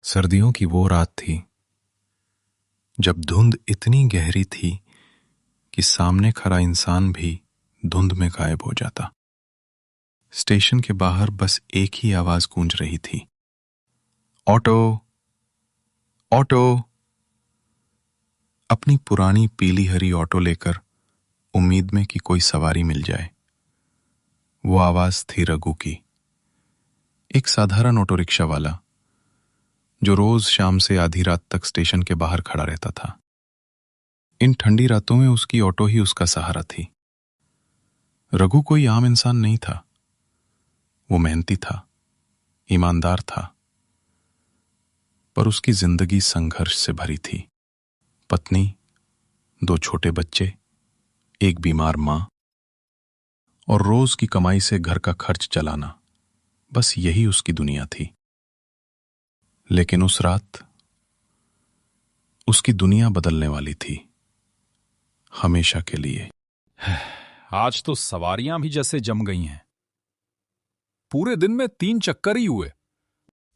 सर्दियों की वो रात थी जब धुंध इतनी गहरी थी कि सामने खड़ा इंसान भी धुंध में गायब हो जाता। स्टेशन के बाहर बस एक ही आवाज गूंज रही थी, ऑटो, ऑटो। अपनी पुरानी पीली हरी ऑटो लेकर उम्मीद में कि कोई सवारी मिल जाए। वो आवाज थी रघु की, एक साधारण ऑटो रिक्शा वाला जो रोज शाम से आधी रात तक स्टेशन के बाहर खड़ा रहता था। इन ठंडी रातों में उसकी ऑटो ही उसका सहारा थी। रघु कोई आम इंसान नहीं था। वो मेहनती था, ईमानदार था, पर उसकी जिंदगी संघर्ष से भरी थी। पत्नी, 2 छोटे बच्चे, एक बीमार मां और रोज की कमाई से घर का खर्च चलाना, बस यही उसकी दुनिया थी। लेकिन उस रात उसकी दुनिया बदलने वाली थी, हमेशा के लिए। आज तो सवारियां भी जैसे जम गई हैं। पूरे दिन में 3 चक्कर ही हुए।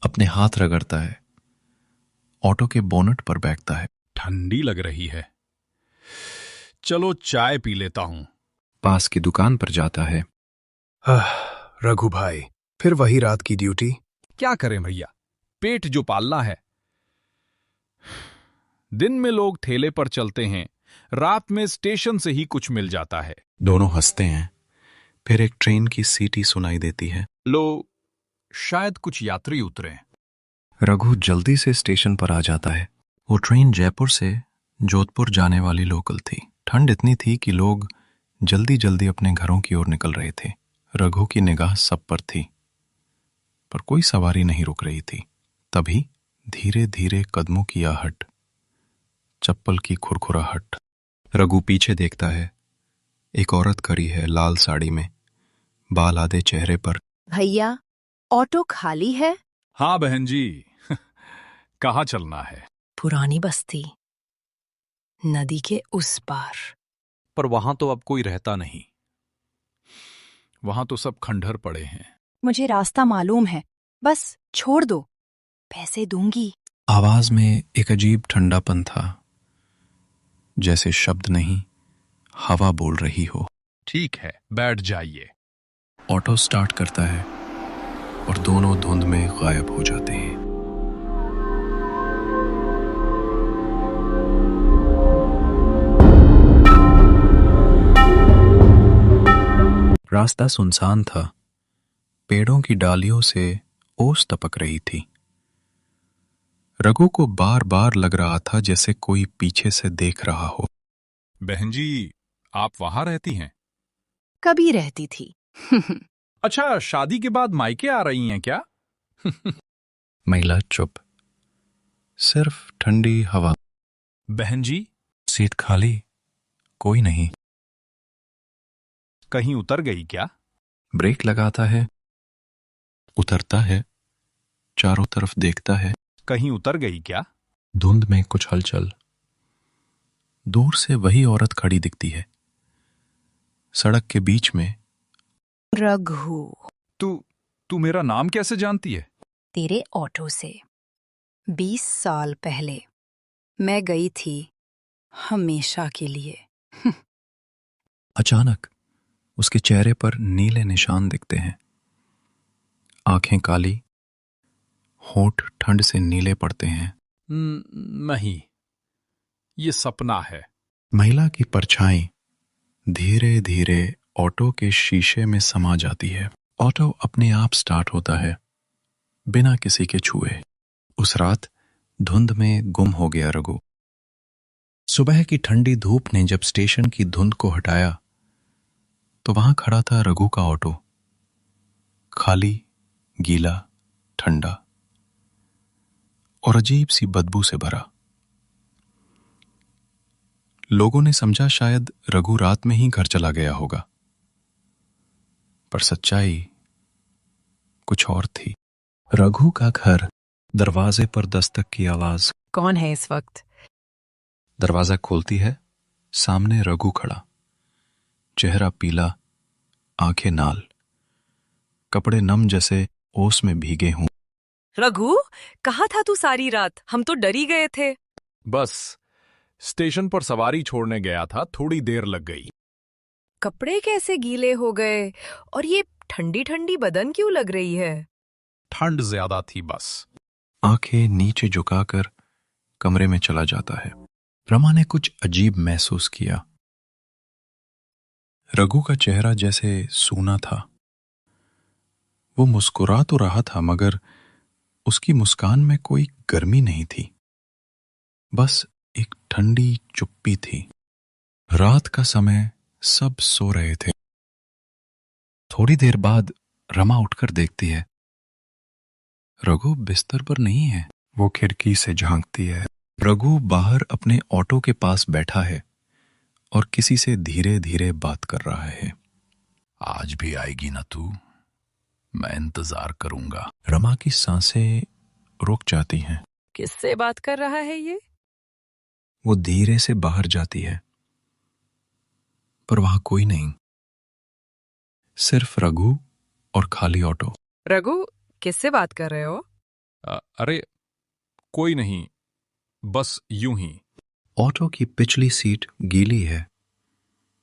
अपने हाथ रगड़ता है, ऑटो के बोनट पर बैठता है। ठंडी लग रही है, चलो चाय पी लेता हूं। पास की दुकान पर जाता है। रघु भाई, फिर वही रात की ड्यूटी। क्या करें भैया, पेट जो पालना है। दिन में लोग ठेले पर चलते हैं, रात में स्टेशन से ही कुछ मिल जाता है। दोनों हंसते हैं। फिर एक ट्रेन की सीटी सुनाई देती है। लो, शायद कुछ यात्री उतरे। रघु जल्दी से स्टेशन पर आ जाता है। वो ट्रेन जयपुर से जोधपुर जाने वाली लोकल थी। ठंड इतनी थी कि लोग जल्दी जल्दी अपने घरों की ओर निकल रहे थे। रघु की निगाह सब पर थी, पर कोई सवारी नहीं रुक रही थी। तभी धीरे धीरे कदमों की आहट, चप्पल की खुरखुराहट। रघु पीछे देखता है। एक औरत खड़ी है, लाल साड़ी में, बाल आधे चेहरे पर। भैया, ऑटो खाली है? हाँ बहन जी, कहाँ चलना है? पुरानी बस्ती, नदी के उस पार। पर वहां तो अब कोई रहता नहीं। वहां तो सब खंडहर पड़े हैं। मुझे रास्ता मालूम है, बस छोड़ दो, पैसे दूंगी। आवाज में एक अजीब ठंडापन था, जैसे शब्द नहीं, हवा बोल रही हो। ठीक है, बैठ जाइए। ऑटो स्टार्ट करता है और दोनों धुंध में गायब हो जाते हैं। रास्ता सुनसान था। पेड़ों की डालियों से ओस टपक रही थी। रघु को बार बार लग रहा था जैसे कोई पीछे से देख रहा हो। बहन जी, आप वहां रहती हैं? कभी रहती थी। अच्छा, शादी के बाद मायके आ रही हैं क्या? महिला चुप, सिर्फ ठंडी हवा। बहन जी, सीट खाली, कोई नहीं। कहीं उतर गई क्या? ब्रेक लगाता है, उतरता है, चारों तरफ देखता है। कहीं उतर गई क्या? धुंध में कुछ हलचल। दूर से वही औरत खड़ी दिखती है, सड़क के बीच में। रघु, तू मेरा नाम कैसे जानती है? तेरे ऑटो से 20 साल पहले मैं गई थी, हमेशा के लिए। अचानक उसके चेहरे पर नीले निशान दिखते हैं। आंखें काली, होंठ ठंड से नीले पड़ते हैं। नहीं, ये सपना है। महिला की परछाई धीरे धीरे ऑटो के शीशे में समा जाती है। ऑटो अपने आप स्टार्ट होता है, बिना किसी के छुए। उस रात धुंध में गुम हो गया रघु। सुबह की ठंडी धूप ने जब स्टेशन की धुंध को हटाया, तो वहां खड़ा था रघु का ऑटो, खाली, गीला, ठंडा और अजीब सी बदबू से भरा। लोगों ने समझा शायद रघु रात में ही घर चला गया होगा, पर सच्चाई कुछ और थी। रघु का घर। दरवाजे पर दस्तक की आवाज। कौन है इस वक्त? दरवाजा खोलती है, सामने रघु खड़ा, चेहरा पीला, आंखें नाल, कपड़े नम जैसे ओस में भीगे हों। रघु, कहाँ था तू सारी रात? हम तो डरी गए थे। बस स्टेशन पर सवारी छोड़ने गया था, थोड़ी देर लग गई। कपड़े कैसे गीले हो गए और ये ठंडी ठंडी बदन क्यों लग रही है? ठंड ज्यादा थी बस। आंखें नीचे झुकाकर कमरे में चला जाता है। रमा ने कुछ अजीब महसूस किया। रघु का चेहरा जैसे सूना था। वो मुस्कुरा तो रहा था मगर उसकी मुस्कान में कोई गर्मी नहीं थी, बस एक ठंडी चुप्पी थी। रात का समय सब सो रहे थे। थोड़ी देर बाद रमा उठकर देखती है, रघु बिस्तर पर नहीं है। वो खिड़की से झांकती है। रघु बाहर अपने ऑटो के पास बैठा है और किसी से धीरे धीरे बात कर रहा है। आज भी आएगी ना तू? मैं इंतजार करूंगा। रमा की सांसें रुक जाती हैं। किससे बात कर रहा है ये? वो धीरे से बाहर जाती है, पर वहां कोई नहीं, सिर्फ रघु और खाली ऑटो। रघु, किससे बात कर रहे हो? अरे कोई नहीं, बस यूं ही। ऑटो की पिछली सीट गीली है,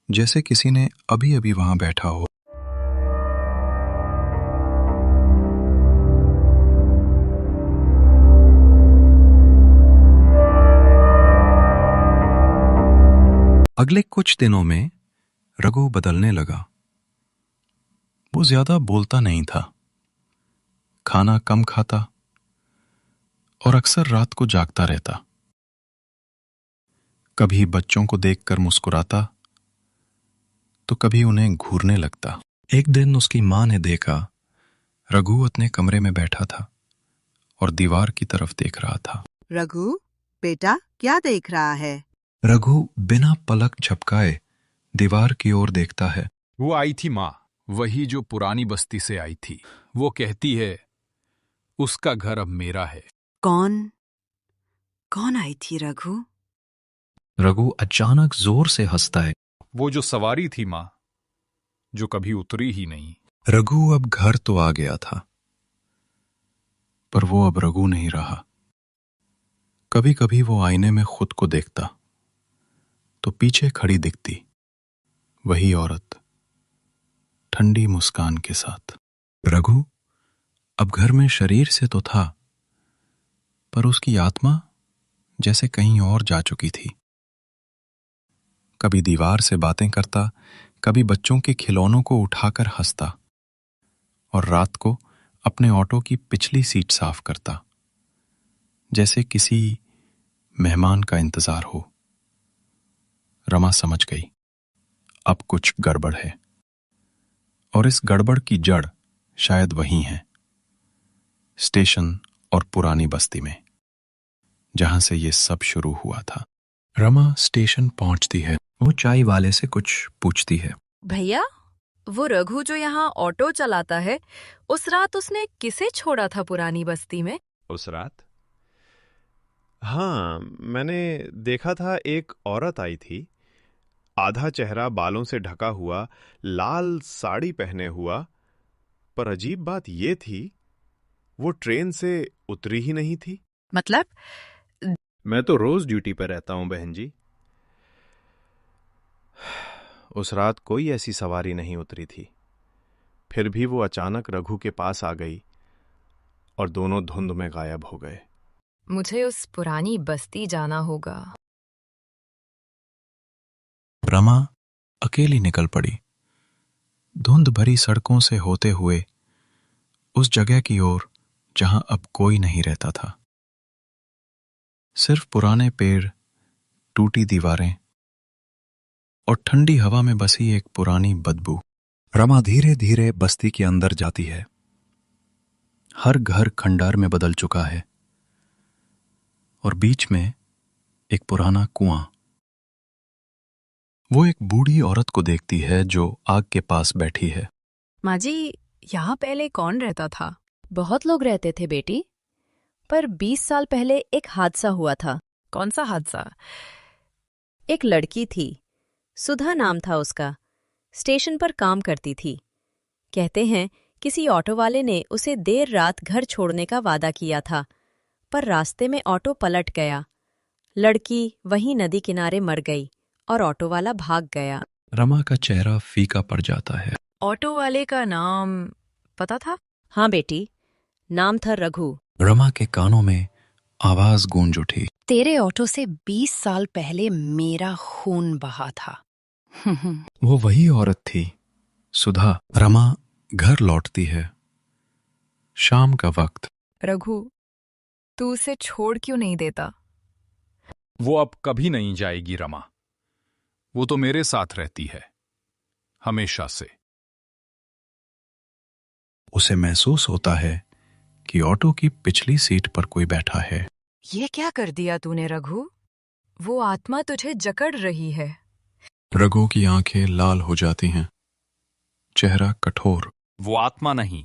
जैसे किसी ने अभी अभी वहां बैठा हो। अगले कुछ दिनों में रघु बदलने लगा। वो ज्यादा बोलता नहीं था, खाना कम खाता और अक्सर रात को जागता रहता। कभी बच्चों को देखकर मुस्कुराता तो कभी उन्हें घूरने लगता। एक दिन उसकी मां ने देखा रघु अपने कमरे में बैठा था और दीवार की तरफ देख रहा था। रघु, बेटा क्या देख रहा है? रघु बिना पलक झपकाए दीवार की ओर देखता है। वो आई थी माँ, वही जो पुरानी बस्ती से आई थी। वो कहती है उसका घर अब मेरा है। कौन कौन आई थी रघु? रघु अचानक जोर से हंसता है। वो जो सवारी थी माँ, जो कभी उतरी ही नहीं। रघु अब घर तो आ गया था, पर वो अब रघु नहीं रहा। कभी कभी वो आईने में खुद को देखता तो पीछे खड़ी दिखती वही औरत, ठंडी मुस्कान के साथ। रघु अब घर में शरीर से तो था, पर उसकी आत्मा जैसे कहीं और जा चुकी थी। कभी दीवार से बातें करता, कभी बच्चों के खिलौनों को उठाकर हंसता और रात को अपने ऑटो की पिछली सीट साफ करता, जैसे किसी मेहमान का इंतजार हो। रमा समझ गई, अब कुछ गड़बड़ है, और इस गड़बड़ की जड़ शायद वही है, स्टेशन और पुरानी बस्ती में, जहां से ये सब शुरू हुआ था। रमा स्टेशन पहुंचती है। वो चाय वाले से कुछ पूछती है। भैया, वो रघु जो यहाँ ऑटो चलाता है, उस रात उसने किसे छोड़ा था पुरानी बस्ती में? उस रात? हाँ, मैंने देखा था एक औरत आई थी, आधा चेहरा बालों से ढका हुआ, लाल साड़ी पहने हुआ। पर अजीब बात ये थी, वो ट्रेन से उतरी ही नहीं थी। मतलब? मैं तो रोज ड्यूटी पर रहता हूं बहन जी। उस रात कोई ऐसी सवारी नहीं उतरी थी। फिर भी वो अचानक रघु के पास आ गई और दोनों धुंध में गायब हो गए। मुझे उस पुरानी बस्ती जाना होगा। रमा अकेली निकल पड़ी, धुंध भरी सड़कों से होते हुए उस जगह की ओर जहां अब कोई नहीं रहता था। सिर्फ पुराने पेड़, टूटी दीवारें और ठंडी हवा में बसी एक पुरानी बदबू। रमा धीरे धीरे बस्ती के अंदर जाती है। हर घर खंडार में बदल चुका है और बीच में एक पुराना कुआं। वो एक बूढ़ी औरत को देखती है जो आग के पास बैठी है। माँ जी, यहाँ पहले कौन रहता था? बहुत लोग रहते थे बेटी, पर 20 साल पहले एक हादसा हुआ था। कौन सा हादसा? एक लड़की थी, सुधा नाम था उसका, स्टेशन पर काम करती थी। कहते हैं किसी ऑटो वाले ने उसे देर रात घर छोड़ने का वादा किया था, पर रास्ते में ऑटो पलट गया। लड़की वहीं नदी किनारे मर गई और ऑटो वाला भाग गया। रमा का चेहरा फीका पड़ जाता है। ऑटो वाले का नाम पता था? हाँ बेटी, नाम था रघु। रमा के कानों में आवाज गूंज उठी। तेरे ऑटो से 20 साल पहले मेरा खून बहा था। वो वही औरत थी, सुधा। रमा घर लौटती है। शाम का वक्त। रघु, तू उसे छोड़ क्यों नहीं देता? वो अब कभी नहीं जाएगी रमा। वो तो मेरे साथ रहती है, हमेशा से। उसे महसूस होता है कि ऑटो की पिछली सीट पर कोई बैठा है। ये क्या कर दिया तूने रघु? वो आत्मा तुझे जकड़ रही है। रघु की आंखें लाल हो जाती हैं, चेहरा कठोर। वो आत्मा नहीं,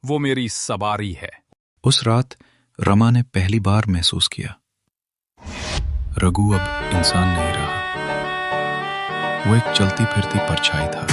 वो मेरी सवारी है। उस रात रमा ने पहली बार महसूस किया, रघु अब इंसान नहीं रहा। वो एक चलती फिरती परछाई था।